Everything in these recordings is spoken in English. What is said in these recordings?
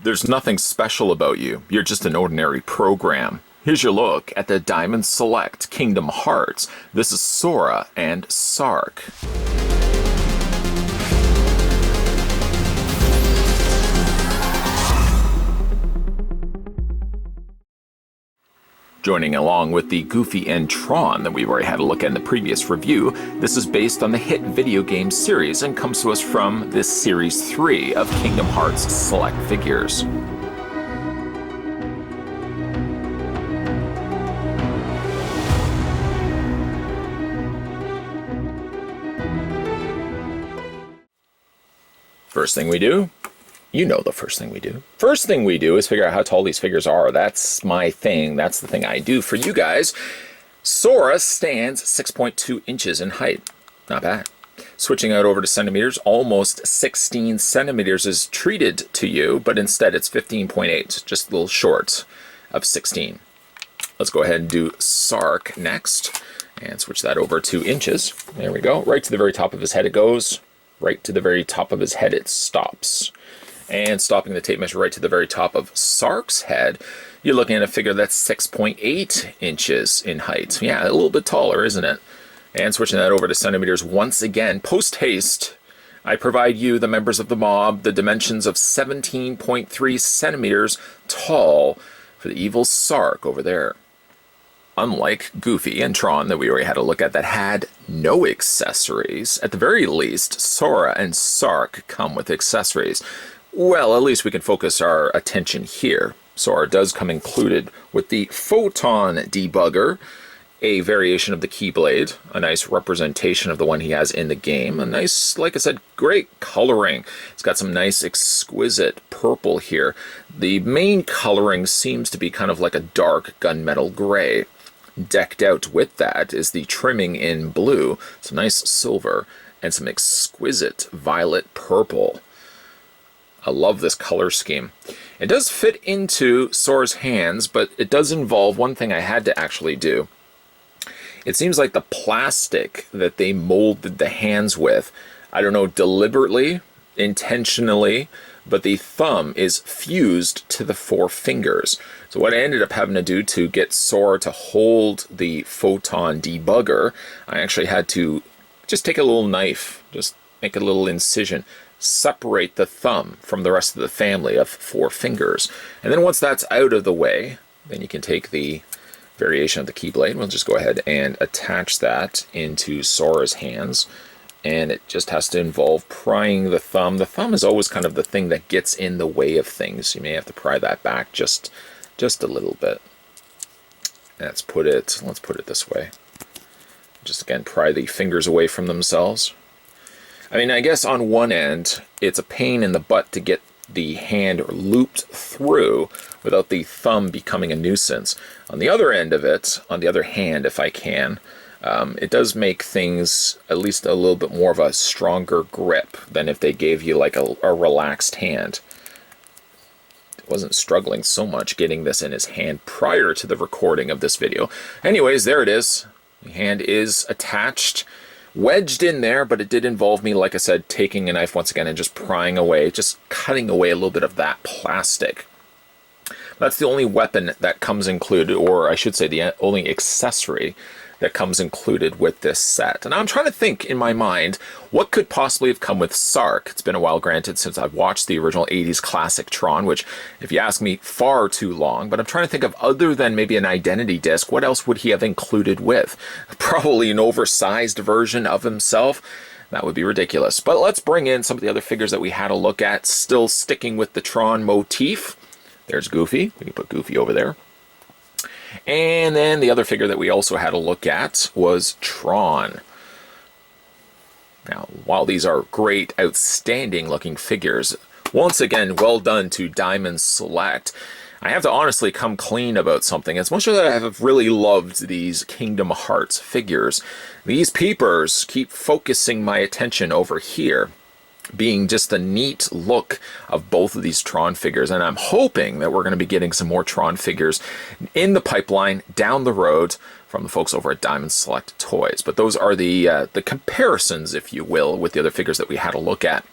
There's nothing special about you. You're just an ordinary program. Here's your look at the Diamond Select Kingdom Hearts. This is Sora and Sark. Joining along with the Goofy and Tron that we've already had a look at in the previous review, this is based on the hit video game series and comes to us from this Series 3 of Kingdom Hearts Select Figures. First thing we do, you know the first thing we do. First thing we do is figure out how tall these figures are. That's my thing. That's the thing I do for you guys. Sora stands 6.2 inches in height. Not bad. Switching out over to centimeters, almost 16 centimeters is treated to you, but instead it's 15.8, just a little short of 16. Let's go ahead and do Sark next and switch that over 2 inches. There we go. Right to the very top of his head it goes. Right to the very top of his head it stops. And stopping the tape measure right to the very top of Sark's head, you're looking at a figure that's 6.8 inches in height. Yeah, a little bit taller, isn't it? And switching that over to centimeters once again, post-haste, I provide you, the members of the mob, the dimensions of 17.3 centimeters tall for the evil Sark over there. Unlike Goofy and Tron that we already had a look at that had no accessories, at the very least, Sora and Sark come with accessories. Well, at least we can focus our attention here. Sora does come included with the Photon Debugger, a variation of the Keyblade, a nice representation of the one he has in the game, a nice, like I said, great coloring. It's got some nice exquisite purple here. The main coloring seems to be kind of like a dark gunmetal gray. Decked out with that is the trimming in blue, some nice silver, and some exquisite violet purple. I love this color scheme. It does fit into Sora's hands, but it does involve one thing I had to actually do. It seems like the plastic that they molded the hands with, I don't know, deliberately, intentionally, but the thumb is fused to the 4 fingers. So what I ended up having to do to get Sora to hold the Photon Debugger, I actually had to just take a little knife, just make a little incision, separate the thumb from the rest of the family of 4 fingers. And then once that's out of the way, then you can take the variation of the Keyblade. We'll just go ahead and attach that into Sora's hands. And it just has to involve prying the thumb. The thumb is always kind of the thing that gets in the way of things. You may have to pry that back just a little bit. Let's put it this way. Just again, pry the fingers away from themselves. I mean, I guess on one end, it's a pain in the butt to get the hand looped through without the thumb becoming a nuisance. On the other end of it, on the other hand, if I can, it does make things at least a little bit more of a stronger grip than if they gave you like a relaxed hand. I wasn't struggling so much getting this in his hand prior to the recording of this video. Anyways, there it is. The hand is attached, wedged in there, but it did involve me, like I said, taking a knife once again and just prying away, just cutting away a little bit of that plastic. That's the only weapon that comes included, or I should say the only accessory that comes included with this set. And I'm trying to think in my mind, what could possibly have come with Sark? It's been a while, granted, since I've watched the original 80s classic Tron, which, if you ask me, far too long. But I'm trying to think of, other than maybe an identity disc, what else would he have included with? Probably an oversized version of himself. That would be ridiculous. But let's bring in some of the other figures that we had a look at, still sticking with the Tron motif. There's Goofy. We can put Goofy over there. And then the other figure that we also had a look at was Tron. Now, while these are great, outstanding looking figures, once again, well done to Diamond Select. I have to honestly come clean about something. As much as I have really loved these Kingdom Hearts figures, these peepers keep focusing my attention over here, being just the neat look of both of these Tron figures. And I'm hoping that we're going to be getting some more Tron figures in the pipeline down the road from the folks over at Diamond Select Toys. But those are the comparisons, if you will, with the other figures that we had a look at.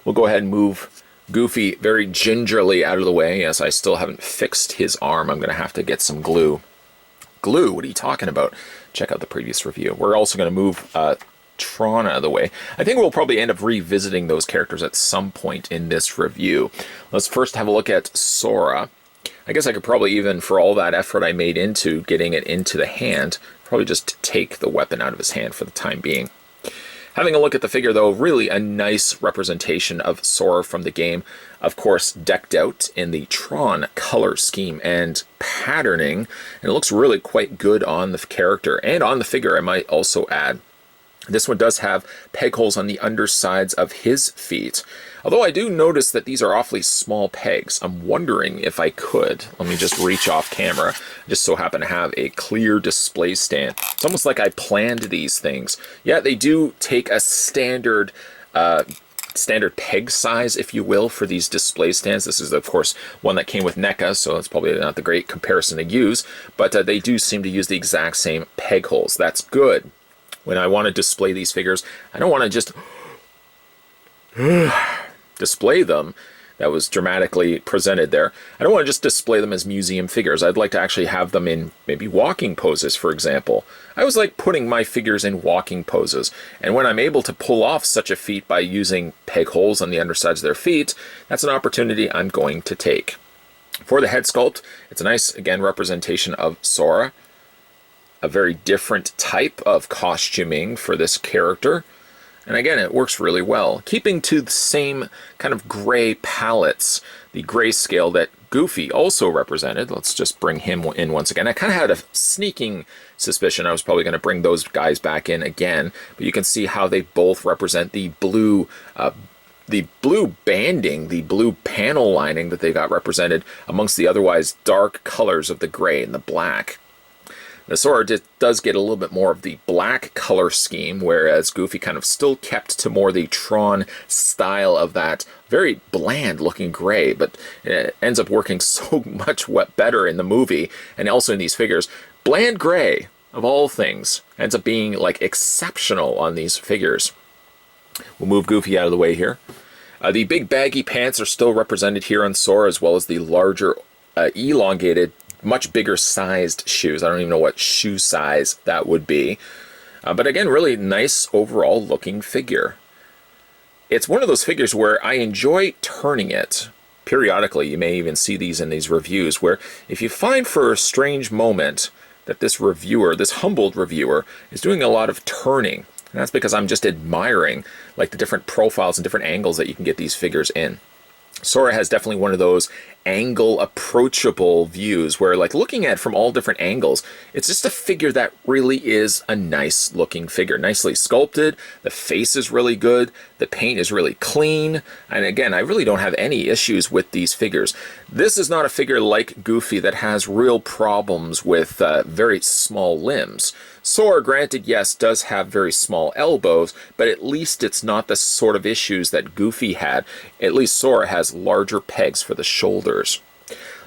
We'll go ahead and move Goofy very gingerly out of the way. Yes, I still haven't fixed his arm. I'm going to have to get some glue. Glue? What are you talking about? Check out the previous review. We're also going to move Tron out of the way. I think we'll probably end up revisiting those characters at some point in this review. Let's first have a look at Sora. I guess I could probably even, for all that effort I made into getting it into the hand, probably just take the weapon out of his hand for the time being. Having a look at the figure, though, really a nice representation of Sora from the game. Of course, decked out in the Tron color scheme and patterning. And it looks really quite good on the character and on the figure, I might also add. This one does have peg holes on the undersides of his feet. Although I do notice that these are awfully small pegs. I'm wondering if I could. Let me just reach off camera. I just so happen to have a clear display stand. It's almost like I planned these things. Yeah, they do take a standard peg size, if you will, for these display stands. This is, of course, one that came with NECA, so it's probably not the great comparison to use. But they do seem to use the exact same peg holes. That's good. When I want to display these figures, I don't want to just display them. That was dramatically presented there. I don't want to just display them as museum figures. I'd like to actually have them in maybe walking poses, for example. I always like putting my figures in walking poses. And when I'm able to pull off such a feat by using peg holes on the undersides of their feet, that's an opportunity I'm going to take. For the head sculpt, it's a nice, again, representation of Sora. A very different type of costuming for this character. And again, it works really well. Keeping to the same kind of gray palettes, the grayscale that Goofy also represented. Let's just bring him in once again. I kind of had a sneaking suspicion I was probably going to bring those guys back in again. But you can see how they both represent the blue banding, the blue panel lining that they got represented amongst the otherwise dark colors of the gray and the black. The Sora does get a little bit more of the black color scheme, whereas Goofy kind of still kept to more the Tron style of that very bland looking gray, but it ends up working so much better in the movie and also in these figures. Bland gray, of all things, ends up being like exceptional on these figures. We'll move Goofy out of the way here. The big baggy pants are still represented here on Sora, as well as the larger elongated, much bigger sized shoes. I don't even know what shoe size that would be. But again, really nice overall looking figure. It's one of those figures where I enjoy turning it. Periodically, you may even see these in these reviews, where if you find for a strange moment that this reviewer, this humbled reviewer, is doing a lot of turning. And that's because I'm just admiring like the different profiles and different angles that you can get these figures in. Sora has definitely one of those angle approachable views where, like, looking at it from all different angles, it's just a figure that really is a nice looking figure. Nicely sculpted, the face is really good, the paint is really clean, and again, I really don't have any issues with these figures. This is not a figure like Goofy that has real problems with very small limbs. Sora, granted, yes, does have very small elbows, but at least it's not the sort of issues that Goofy had. At least Sora has larger pegs for the shoulders.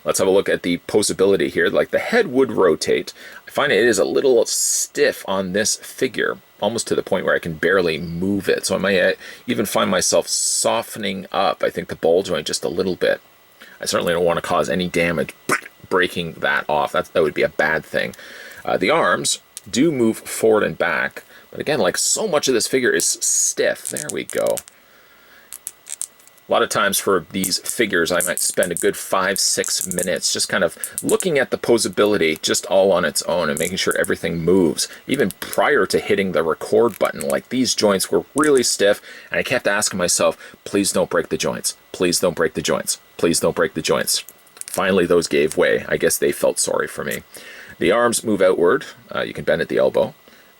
Let's have a look at the posability here. Like, the head would rotate. I find it is a little stiff on this figure, almost to the point where I can barely move it. So I might even find myself softening up, I think, the ball joint just a little bit. I certainly don't want to cause any damage breaking that off. That would be a bad thing. The arms do move forward and back, but again, like, so much of this figure is stiff. There we go. A lot of times for these figures, I might spend a good 5-6 minutes just kind of looking at the posability just all on its own and making sure everything moves, even prior to hitting the record button. Like, these joints were really stiff, and I kept asking myself, please don't break the joints. Please don't break the joints. Please don't break the joints. Finally, those gave way. I guess they felt sorry for me. The arms move outward. You can bend at the elbow.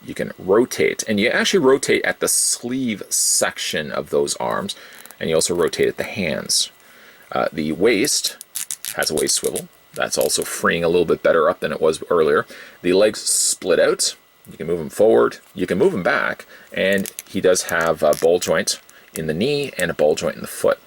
You can rotate, and you actually rotate at the sleeve section of those arms, and you also rotate at the hands. The waist has a waist swivel. That's also freeing a little bit better up than it was earlier. The legs split out. You can move them forward. You can move them back, and he does have a ball joint in the knee and a ball joint in the foot.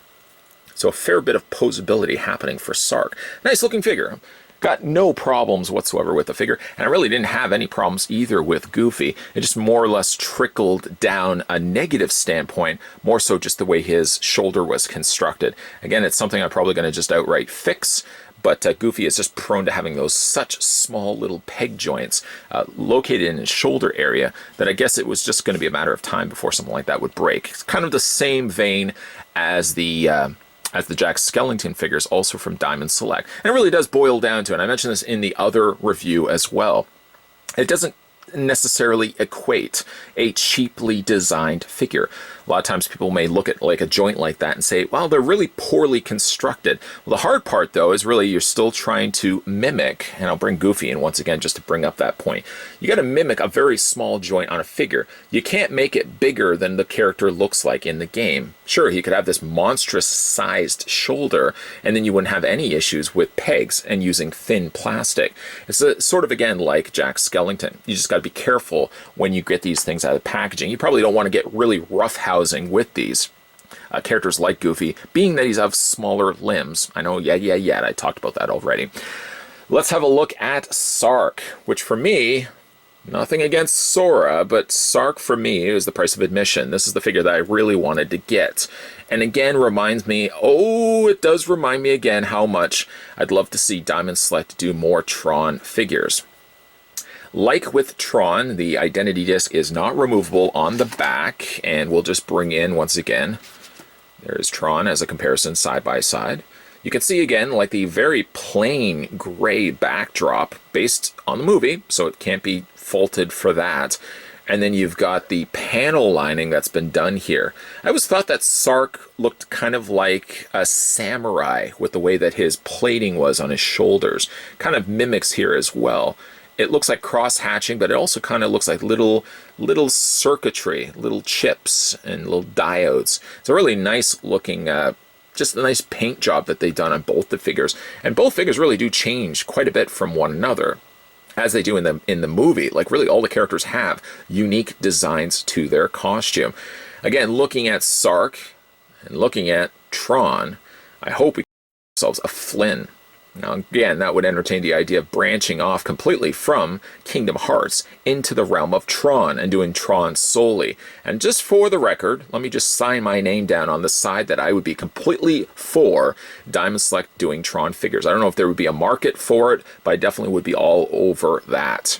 So a fair bit of posability happening for Sark. Nice looking figure. Got no problems whatsoever with the figure, and I really didn't have any problems either with Goofy. It just more or less trickled down a negative standpoint, more so just the way his shoulder was constructed. Again, it's something I'm probably going to just outright fix, but Goofy is just prone to having those such small little peg joints located in his shoulder area that I guess it was just going to be a matter of time before something like that would break. It's kind of the same vein as the Jack Skellington figures, also from Diamond Select. And it really does boil down to, and I mentioned this in the other review as well, it doesn't necessarily equate a cheaply designed figure. A lot of times people may look at like a joint like that and say, well, they're really poorly constructed. Well, the hard part though is really you're still trying to mimic, and I'll bring Goofy in once again just to bring up that point. You got to mimic a very small joint on a figure. You can't make it bigger than the character looks like in the game. Sure, he could have this monstrous sized shoulder, and then you wouldn't have any issues with pegs and using thin plastic. It's sort of, again, like Jack Skellington. You just got to be careful when you get these things out of packaging. You probably don't want to get really rough housing with these. Characters like Goofy, being that he's of smaller limbs. I know, yeah, I talked about that already. Let's have a look at Sark, which for me, nothing against Sora, but Sark for me is the price of admission. This is the figure that I really wanted to get. And again, it does remind me again how much I'd love to see Diamond Select do more Tron figures. Like with Tron, the identity disc is not removable on the back, and we'll just bring in, once again, there's Tron as a comparison side by side. You can see again, like the very plain gray backdrop based on the movie, so it can't be faulted for that. And then you've got the panel lining that's been done here. I always thought that Sark looked kind of like a samurai with the way that his plating was on his shoulders. Kind of mimics here as well. It looks like cross-hatching, but it also kind of looks like little circuitry, little chips and little diodes. It's a really nice looking, just a nice paint job that they've done on both the figures. And both figures really do change quite a bit from one another, as they do in the movie. Like, really all the characters have unique designs to their costume. Again, looking at Sark and looking at Tron, I hope we give ourselves a Flynn. Now, again, that would entertain the idea of branching off completely from Kingdom Hearts into the realm of Tron and doing Tron solely. And just for the record, let me just sign my name down on the side that I would be completely for Diamond Select doing Tron figures. I don't know if there would be a market for it, but I definitely would be all over that.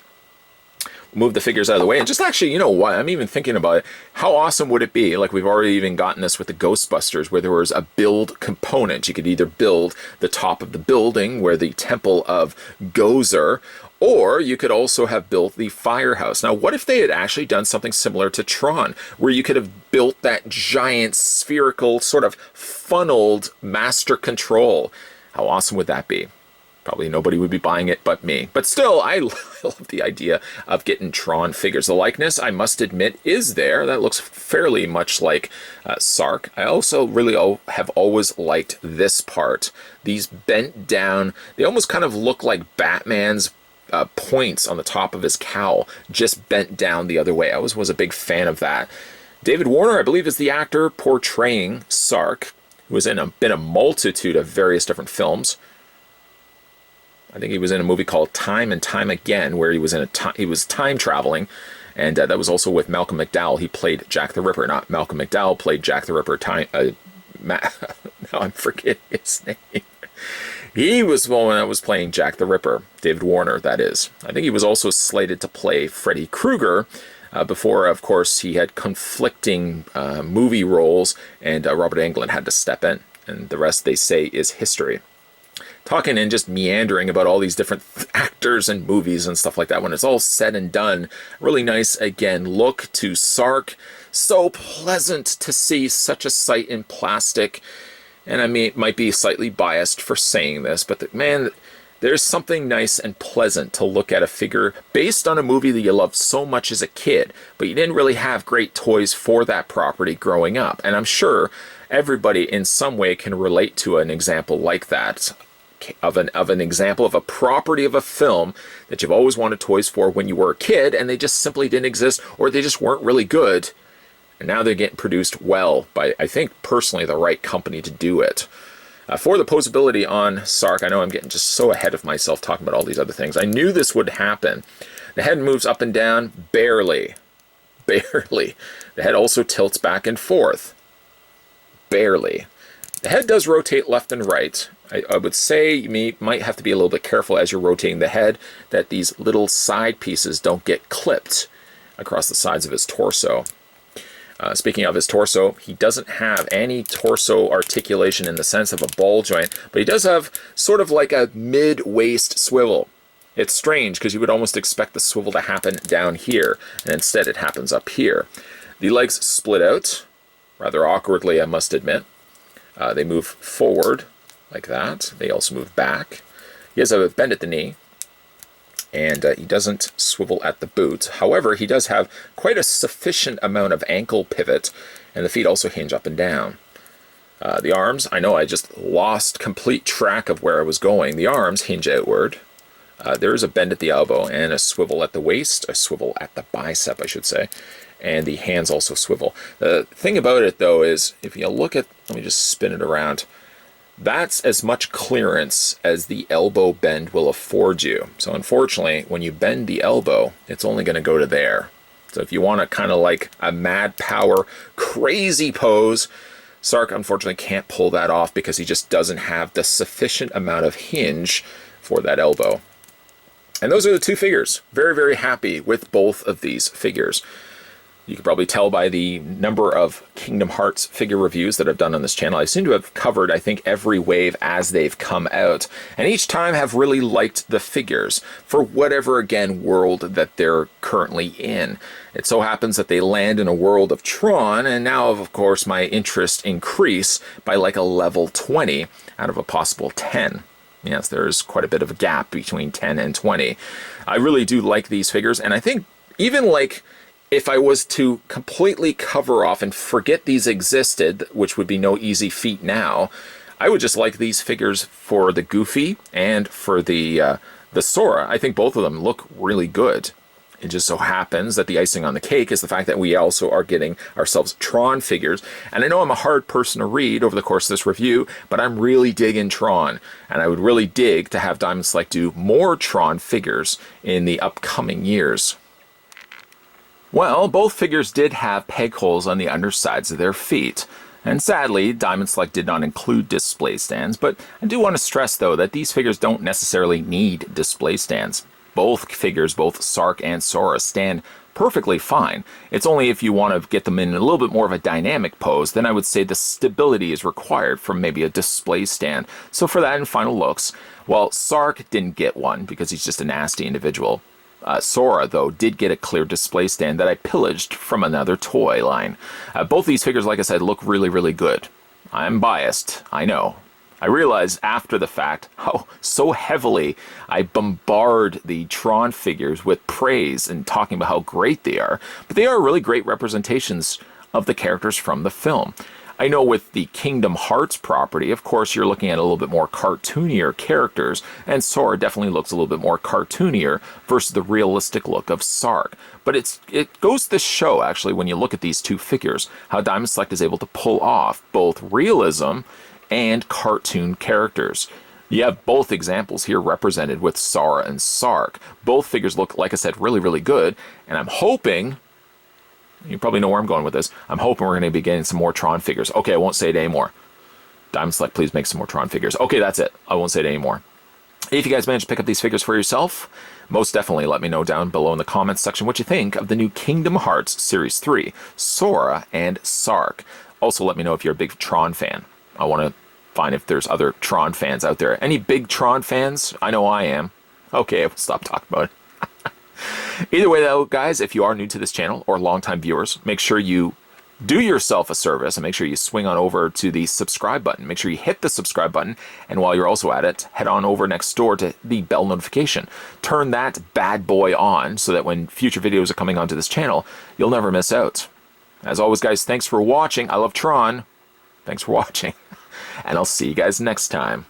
Move the figures out of the way, and just actually, you know what, I'm even thinking about it, how awesome would it be, like we've already even gotten this with the Ghostbusters, where there was a build component. You could either build the top of the building, where the Temple of Gozer, or you could also have built the firehouse. Now, what if they had actually done something similar to Tron, where you could have built that giant spherical, sort of funneled Master Control? How awesome would that be? Probably nobody would be buying it but me. But still, I love the idea of getting Tron figures. The likeness, I must admit, is there. That looks fairly much like Sark. I also really have always liked this part. These bent down, they almost kind of look like Batman's points on the top of his cowl, just bent down the other way. I always was a big fan of that. David Warner, I believe, is the actor portraying Sark, who has been a multitude of various different films. I think he was in a movie called Time and Time Again, where he was time traveling, and that was also with Malcolm McDowell. He played Jack the Ripper, not Malcolm McDowell played Jack the Ripper. Now I'm forgetting his name. He was the one that was playing Jack the Ripper, David Warner, that is. I think he was also slated to play Freddy Krueger before, of course, he had conflicting movie roles, and Robert Englund had to step in, and the rest, they say, is history. Talking and just meandering about all these different actors and movies and stuff like that. When it's all said and done, really nice, again, look to Sark. So pleasant to see such a sight in plastic. And I mean, it might be slightly biased for saying this, but man, there's something nice and pleasant to look at a figure based on a movie that you loved so much as a kid, but you didn't really have great toys for that property growing up. And I'm sure everybody in some way can relate to an example like that. Of an example of a property of a film that you've always wanted toys for when you were a kid, and they just simply didn't exist, or they just weren't really good, and now they're getting produced well by, I think, personally, the right company to do it. For the posability on Sark, I know I'm getting just so ahead of myself talking about all these other things. I knew this would happen. The head moves up and down, barely. Barely. The head also tilts back and forth. Barely. The head does rotate left and right. I would say you might have to be a little bit careful as you're rotating the head that these little side pieces don't get clipped across the sides of his torso. Speaking of his torso, he doesn't have any torso articulation in the sense of a ball joint, but he does have sort of like a mid-waist swivel. It's strange because you would almost expect the swivel to happen down here, and instead it happens up here. The legs split out, rather awkwardly, I must admit. They move forward like that. They also move back. He has a bend at the knee, and he doesn't swivel at the boot. However, he does have quite a sufficient amount of ankle pivot, and the feet also hinge up and down. The arms, I know I just lost complete track of where I was going. The arms hinge outward. There is a bend at the elbow and a swivel at the waist, a swivel at the bicep, I should say, and the hands also swivel. The thing about it, though, is if you look at, let me just spin it around, that's as much clearance as the elbow bend will afford you. So unfortunately, when you bend the elbow, it's only going to go to there. So if you want to kind of like a mad power, crazy pose, Sark unfortunately can't pull that off because he just doesn't have the sufficient amount of hinge for that elbow. And those are the two figures. Very, very happy with both of these figures. You can probably tell by the number of Kingdom Hearts figure reviews that I've done on this channel. I seem to have covered, I think, every wave as they've come out. And each time have really liked the figures for whatever, again, world that they're currently in. It so happens that they land in a world of Tron, and now, of course, my interest increase by like a level 20 out of a possible 10. Yes, there's quite a bit of a gap between 10 and 20. I really do like these figures, and I think even like if I was to completely cover off and forget these existed, which would be no easy feat now, I would just like these figures for the Goofy and for the Sora. I think both of them look really good. It just so happens that the icing on the cake is the fact that we also are getting ourselves Tron figures. And I know I'm a hard person to read over the course of this review, but I'm really digging Tron. And I would really dig to have Diamond Select do more Tron figures in the upcoming years. Well, both figures did have peg holes on the undersides of their feet. And sadly, Diamond Select did not include display stands, but I do want to stress, though, that these figures don't necessarily need display stands. Both figures, both Sark and Sora, stand perfectly fine. It's only if you want to get them in a little bit more of a dynamic pose, then I would say the stability is required from maybe a display stand. So for that in final looks, well, Sark didn't get one because he's just a nasty individual. Sora, though, did get a clear display stand that I pillaged from another toy line. Both these figures, like I said, look really, really good. I'm biased, I know. I realized after the fact how so heavily I bombard the Tron figures with praise and talking about how great they are, but they are really great representations of the characters from the film. I know with the Kingdom Hearts property, of course, you're looking at a little bit more cartoonier characters, and Sora definitely looks a little bit more cartoonier versus the realistic look of Sark. But it goes to show, actually, when you look at these two figures, how Diamond Select is able to pull off both realism and cartoon characters. You have both examples here represented with Sora and Sark. Both figures look, like I said, really, really good, and I'm hoping, you probably know where I'm going with this, I'm hoping we're going to be getting some more Tron figures. Okay, I won't say it anymore. Diamond Select, please make some more Tron figures. Okay, that's it. I won't say it anymore. If you guys managed to pick up these figures for yourself, most definitely let me know down below in the comments section what you think of the new Kingdom Hearts Series 3, Sora and Sark. Also, let me know if you're a big Tron fan. I want to find if there's other Tron fans out there. Any big Tron fans? I know I am. Okay, I will stop talking about it. Either way, though, guys, if you are new to this channel or longtime viewers, make sure you do yourself a service and make sure you swing on over to the subscribe button. Make sure you hit the subscribe button, and while you're also at it, head on over next door to the bell notification. Turn that bad boy on so that when future videos are coming onto this channel, you'll never miss out. As always, guys, thanks for watching. I love Tron. Thanks for watching, and I'll see you guys next time.